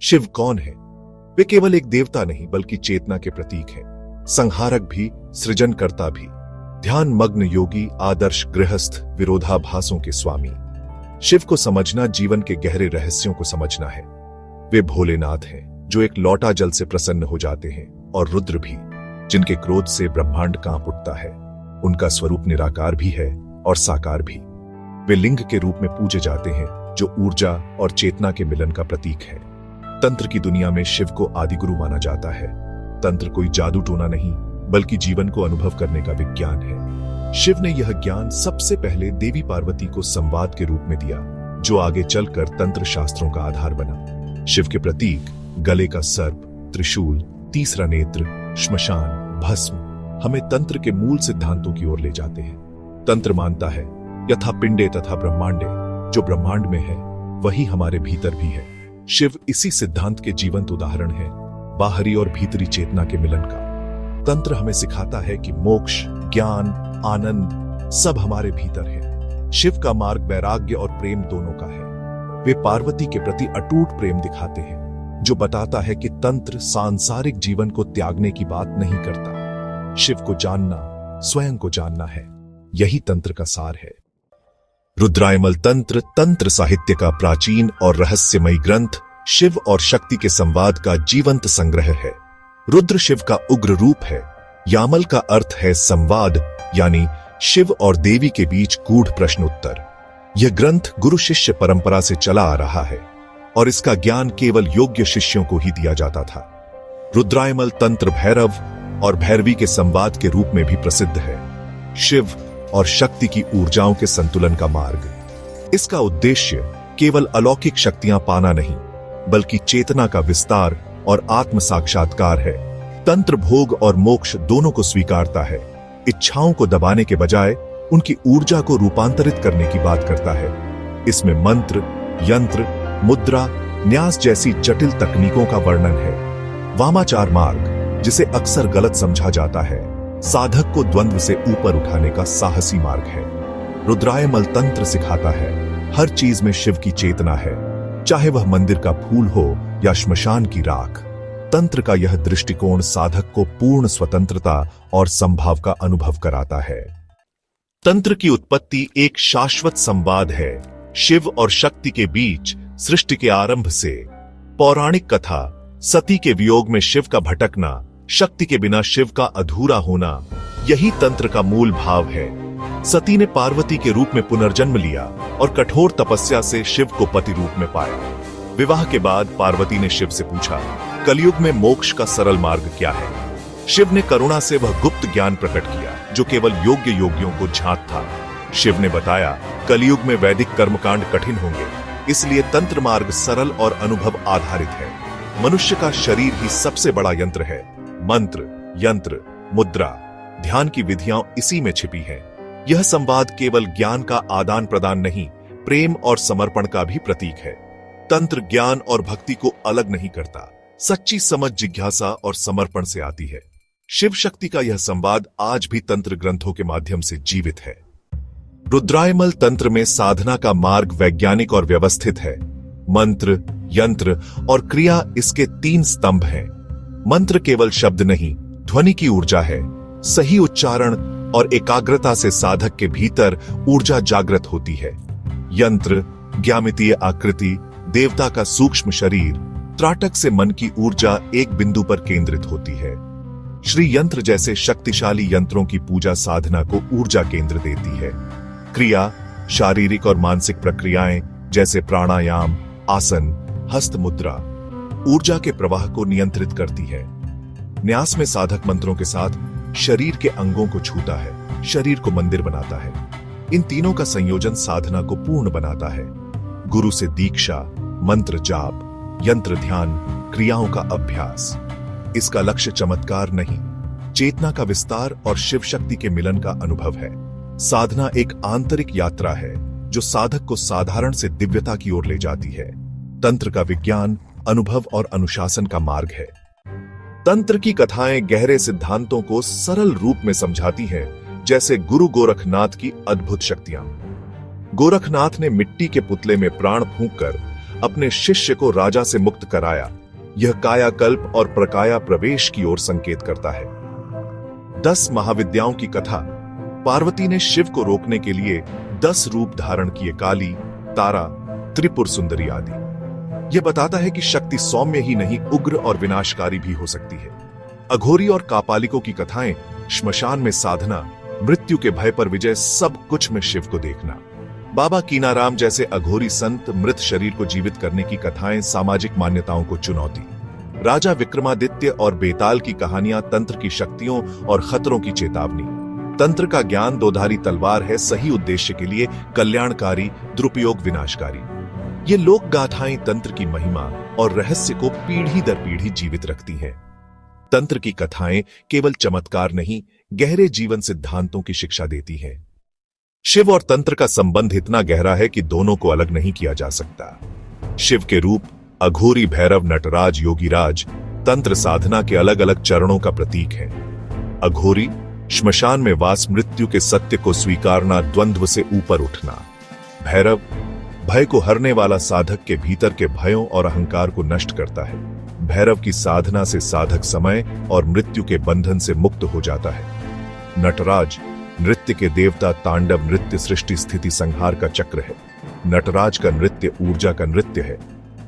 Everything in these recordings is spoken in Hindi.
शिव कौन है? वे केवल एक देवता नहीं बल्कि चेतना के प्रतीक हैं, संहारक भी, सृजनकर्ता भी, ध्यान मग्न योगी, आदर्श गृहस्थ, विरोधाभासों के स्वामी। शिव को समझना जीवन के गहरे रहस्यों को समझना है। वे भोलेनाथ हैं जो एक लौटा जल से प्रसन्न हो जाते हैं, और रुद्र भी, जिनके क्रोध से ब्रह्मांड कांप उठता है। उनका स्वरूप निराकार भी है और साकार भी। वे लिंग के रूप में पूजे जाते हैं जो ऊर्जा और चेतना के मिलन का प्रतीक है। तंत्र की दुनिया में शिव को आदिगुरु माना जाता है। तंत्र कोई जादू टोना नहीं बल्कि जीवन को अनुभव करने का विज्ञान है। शिव ने यह ज्ञान सबसे पहले देवी पार्वती को संवाद के रूप में दिया, जो आगे चलकर तंत्र शास्त्रों का आधार बना। शिव के प्रतीक गले का सर्प, त्रिशूल, तीसरा नेत्र, श्मशान, भस्म हमें तंत्र के मूल सिद्धांतों की ओर ले जाते हैं। तंत्र मानता है यथा पिंडे तथा ब्रह्मांडे, जो ब्रह्मांड में है वही हमारे भीतर भी है। शिव इसी सिद्धांत के जीवंत उदाहरण है, बाहरी और भीतरी चेतना के मिलन का। तंत्र हमें सिखाता है कि मोक्ष, ज्ञान, आनंद सब हमारे भीतर है। शिव का मार्ग वैराग्य और प्रेम दोनों का है। वे पार्वती के प्रति अटूट प्रेम दिखाते हैं, जो बताता है कि तंत्र सांसारिक जीवन को त्यागने की बात नहीं करता। शिव को जानना स्वयं को जानना है, यही तंत्र का सार है। रुद्रायमल तंत्र, तंत्र साहित्य का प्राचीन और रहस्यमयी ग्रंथ, शिव और शक्ति के संवाद का जीवंत संग्रह है। रुद्र शिव का उग्र रूप है। यामल का अर्थ है संवाद, यानी शिव और देवी के बीच गूढ़ प्रश्न उत्तर। यह ग्रंथ गुरु शिष्य परंपरा से चला आ रहा है और इसका ज्ञान केवल योग्य शिष्यों को ही दिया जाता था। रुद्रायमल तंत्र भैरव और भैरवी के संवाद के रूप में भी प्रसिद्ध है। शिव और शक्ति की ऊर्जाओं के संतुलन का मार्ग। इसका उद्देश्य केवल अलौकिक शक्तियां पाना नहीं बल्कि चेतना का विस्तार और आत्म साक्षात्कार है। तंत्र भोग और मोक्ष दोनों को स्वीकारता है। इच्छाओं को दबाने के बजाय उनकी ऊर्जा को रूपांतरित करने की बात करता है। इसमें मंत्र, यंत्र, मुद्रा, न्यास जैसी जटिल तकनीकों का वर्णन है। वामाचार मार्ग, जिसे अक्सर गलत समझा जाता है, साधक को द्वंद्व से ऊपर उठाने का साहसी मार्ग है। रुद्रायमल तंत्र सिखाता है हर चीज में शिव की चेतना है, चाहे वह मंदिर का फूल हो या श्मशान की राख। तंत्र का यह दृष्टिकोण साधक को पूर्ण स्वतंत्रता और संभाव का अनुभव कराता है। तंत्र की उत्पत्ति एक शाश्वत संवाद है, शिव और शक्ति के बीच सृष्टि के आरंभ से। पौराणिक कथा, सती के वियोग में शिव का भटकना, शक्ति के बिना शिव का अधूरा होना, यही तंत्र का मूल भाव है। सती ने पार्वती के रूप में पुनर्जन्म लिया और कठोर तपस्या से शिव को पति रूप में पाया। विवाह के बाद पार्वती ने शिव से पूछा, कलयुग में मोक्ष का सरल मार्ग क्या है? शिव ने करुणा से वह गुप्त ज्ञान प्रकट किया जो केवल योग्य योगियों को ज्ञात था। शिव ने बताया, कलयुग में वैदिक कर्मकांड कठिन होंगे, इसलिए तंत्र मार्ग सरल और अनुभव आधारित है। मनुष्य का शरीर ही सबसे बड़ा यंत्र है। मंत्र, यंत्र, मुद्रा, ध्यान की विधियां इसी में छिपी हैं। यह संवाद केवल ज्ञान का आदान प्रदान नहीं, प्रेम और समर्पण का भी प्रतीक है। तंत्र ज्ञान और भक्ति को अलग नहीं करता। सच्ची समझ जिज्ञासा और समर्पण से आती है। शिव शक्ति का यह संवाद आज भी तंत्र ग्रंथों के माध्यम से जीवित है। रुद्रायमल तंत्र में साधना का मार्ग वैज्ञानिक और व्यवस्थित है। मंत्र, यंत्र और क्रिया इसके 3 स्तंभ हैं। मंत्र केवल शब्द नहीं, ध्वनि की ऊर्जा है। सही उच्चारण और एकाग्रता से साधक के भीतर ऊर्जा जागृत होती है। यंत्र, ज्यामितीय आकृति, देवता का सूक्ष्म शरीर, त्राटक से मन की ऊर्जा एक बिंदु पर केंद्रित होती है। श्री यंत्र जैसे शक्तिशाली यंत्रों की पूजा साधना को ऊर्जा केंद्र देती है। क्रिया, शारीरिक और मानसिक प्रक्रियाएं जैसे प्राणायाम, आसन, हस्त मुद्रा ऊर्जा के प्रवाह को नियंत्रित करती है। न्यास में साधक मंत्रों के साथ शरीर के अंगों को छूता है, शरीर को मंदिर बनाता है। इन तीनों का संयोजन साधना को पूर्ण बनाता है। गुरु से दीक्षा, मंत्र जाप, यंत्र ध्यान, क्रियाओं का अभ्यास। इसका लक्ष्य चमत्कार नहीं, चेतना का विस्तार और शिव शक्ति के मिलन का अनुभव है। साधना एक आंतरिक यात्रा है जो साधक को साधारण से दिव्यता की ओर ले जाती है। तंत्र का विज्ञान, अनुभव और अनुशासन का मार्ग है। तंत्र की कथाएं गहरे सिद्धांतों को सरल रूप में समझाती हैं, जैसे गुरु गोरखनाथ की अद्भुत शक्तियां। गोरखनाथ ने मिट्टी के पुतले में प्राण फूंककर अपने शिष्य को राजा से मुक्त कराया। यह कायाकल्प और प्रकाया प्रवेश की ओर संकेत करता है। 10 महाविद्याओं की कथा। पार्वती ने शिव को रोकने के लिए 10 रूप धारण किए, काली, तारा, त्रिपुर सुंदरी आदि। यह बताता है कि शक्ति सौम्य ही नहीं, उग्र और विनाशकारी भी हो सकती है। अघोरी और कापालिकों की कथाएं, श्मशान में साधना, मृत्यु के भय पर विजय, सब कुछ में शिव को देखना। बाबा कीनाराम जैसे अघोरी संत मृत शरीर को जीवित करने की कथाएं, सामाजिक मान्यताओं को चुनौती। राजा विक्रमादित्य और बेताल की कहानियां, तंत्र की शक्तियों और खतरों की चेतावनी। तंत्र का ज्ञान दोधारी तलवार है, सही उद्देश्य के लिए कल्याणकारी, दुरुपयोग विनाशकारी। ये लोक गाथाएं तंत्र की महिमा और रहस्य को पीढ़ी दर पीढ़ी जीवित रखती हैं। तंत्र की कथाएं केवल चमत्कार नहीं, गहरे जीवन सिद्धांतों की शिक्षा देती हैं। शिव और तंत्र का संबंध इतना गहरा है कि दोनों को अलग नहीं किया जा सकता। शिव के रूप अघोरी, भैरव, नटराज, योगीराज तंत्र साधना के अलग अलग चरणों का प्रतीक है। अघोरी श्मशान में वास, मृत्यु के सत्य को स्वीकारना, द्वंद्व से ऊपर उठना। भैरव भय को हरने वाला, साधक के भीतर के भयों और अहंकार को नष्ट करता है। भैरव की साधना से साधक समय और मृत्यु के बंधन से मुक्त हो जाता है। नटराज नृत्य के देवता, तांडव नृत्य सृष्टि स्थिति संहार का चक्र है। नटराज का नृत्य ऊर्जा का नृत्य है,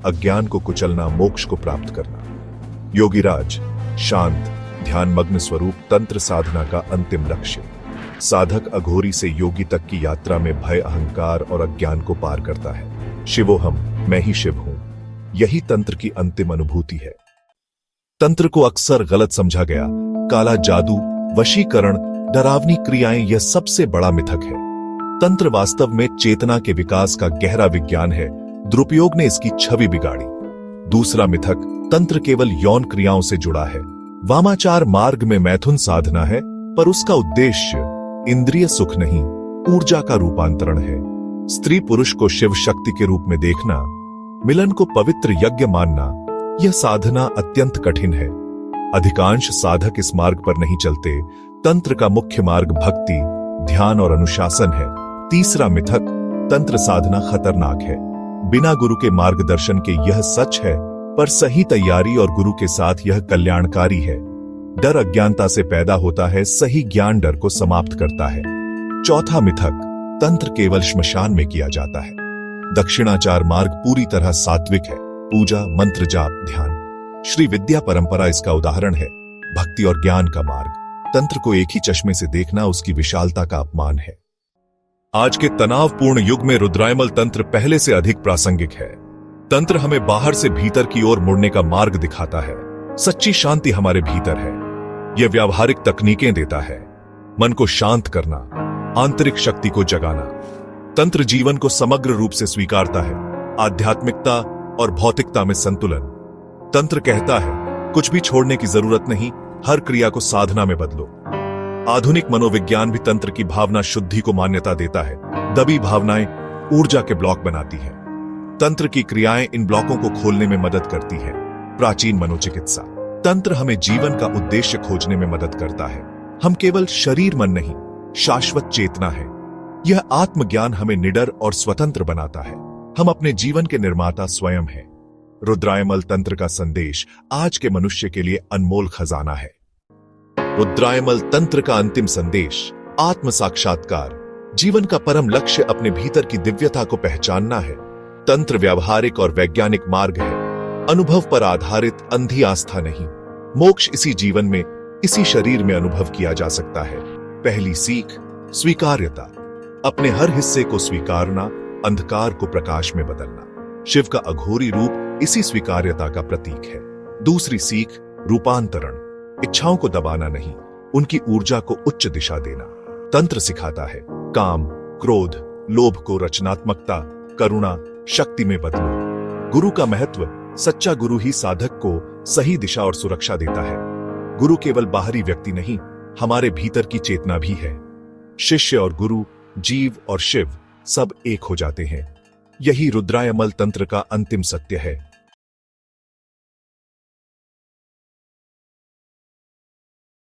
अज्ञान को कुचलना, मोक्ष को प्राप्त करना। योगीराज शांत ध्यान मग्न स्वरूप, तंत्र साधना का अंतिम लक्ष्य। साधक अघोरी से योगी तक की यात्रा में भय, अहंकार और अज्ञान को पार करता है। शिवोहम, मैं ही शिव हूं, यही तंत्र की अंतिम अनुभूति है। तंत्र को अक्सर गलत समझा गया। काला जादू, वशीकरण, डरावनी क्रियाएं, यह सबसे बड़ा मिथक है। तंत्र वास्तव में चेतना के विकास का गहरा विज्ञान है। दुरुपयोग ने इसकी छवि बिगाड़ी। दूसरा मिथक, तंत्र केवल यौन क्रियाओं से जुड़ा है। वामाचार मार्ग में मैथुन साधना है, पर उसका उद्देश्य इंद्रिय सुख नहीं, ऊर्जा का रूपांतरण है। स्त्री पुरुष को शिव शक्ति के रूप में देखना, मिलन को पवित्र यज्ञ मानना, यह साधना अत्यंत कठिन है। अधिकांश साधक इस मार्ग पर नहीं चलते। तंत्र का मुख्य मार्ग भक्ति, ध्यान और अनुशासन है। तीसरा मिथक, तंत्र साधना खतरनाक है। बिना गुरु के मार्गदर्शन के यह सच है, पर सही तैयारी और गुरु के साथ यह कल्याणकारी है। डर अज्ञानता से पैदा होता है, सही ज्ञान डर को समाप्त करता है। चौथा मिथक, तंत्र केवल श्मशान में किया जाता है। दक्षिणाचार मार्ग पूरी तरह सात्विक है। पूजा, मंत्र जाप, ध्यान। श्री विद्या परंपरा इसका उदाहरण है। भक्ति और ज्ञान का मार्ग। तंत्र को एक ही चश्मे से देखना उसकी विशालता का अपमान है। आज के तनावपूर्ण युग में रुद्रायमल तंत्र पहले से अधिक प्रासंगिक है। तंत्र हमें बाहर से भीतर की ओर मुड़ने का मार्ग दिखाता है। सच्ची शांति हमारे भीतर है। यह व्यावहारिक तकनीकें देता है। मन को शांत करना, आंतरिक शक्ति को जगाना। तंत्र जीवन को समग्र रूप से स्वीकारता है। आध्यात्मिकता और भौतिकता में संतुलन। तंत्र कहता है कुछ भी छोड़ने की जरूरत नहीं, हर क्रिया को साधना में बदलो। आधुनिक मनोविज्ञान भी तंत्र की भावना शुद्धि को मान्यता देता है। दबी भावनाएं ऊर्जा के ब्लॉक बनाती हैं। तंत्र की क्रियाएं इन ब्लॉकों को खोलने में मदद करती हैं। प्राचीन मनोचिकित्सा। तंत्र हमें जीवन का उद्देश्य खोजने में मदद करता है। हम केवल शरीर मन नहीं, शाश्वत चेतना है। यह आत्मज्ञान हमें निडर और स्वतंत्र बनाता है। हम अपने जीवन के निर्माता स्वयं हैं। रुद्रायमल तंत्र का संदेश आज के मनुष्य के लिए अनमोल खजाना है। रुद्रायमल तंत्र का अंतिम संदेश, आत्म साक्षात्कार। जीवन का परम लक्ष्य अपने भीतर की दिव्यता को पहचानना है। तंत्र व्यावहारिक और वैज्ञानिक मार्ग है, अनुभव पर आधारित, अंधी आस्था नहीं। मोक्ष इसी जीवन में, इसी शरीर में अनुभव किया जा सकता है। पहली सीख, स्वीकार्यता। अपने हर हिस्से को स्वीकारना, अंधकार को प्रकाश में बदलना। शिव का अघोरी रूप इसी स्वीकार्यता का प्रतीक है। दूसरी सीख, रूपांतरण। इच्छाओं को दबाना नहीं, उनकी ऊर्जा को उच्च दिशा देना। तंत्र सिखाता है काम, क्रोध, लोभ को रचनात्मकता, करुणा, शक्ति में बदलो। गुरु का महत्व। सच्चा गुरु ही साधक को सही दिशा और सुरक्षा देता है। गुरु केवल बाहरी व्यक्ति नहीं, हमारे भीतर की चेतना भी है। शिष्य और गुरु, जीव और शिव सब एक हो जाते हैं। यही रुद्रायमल तंत्र का अंतिम सत्य है।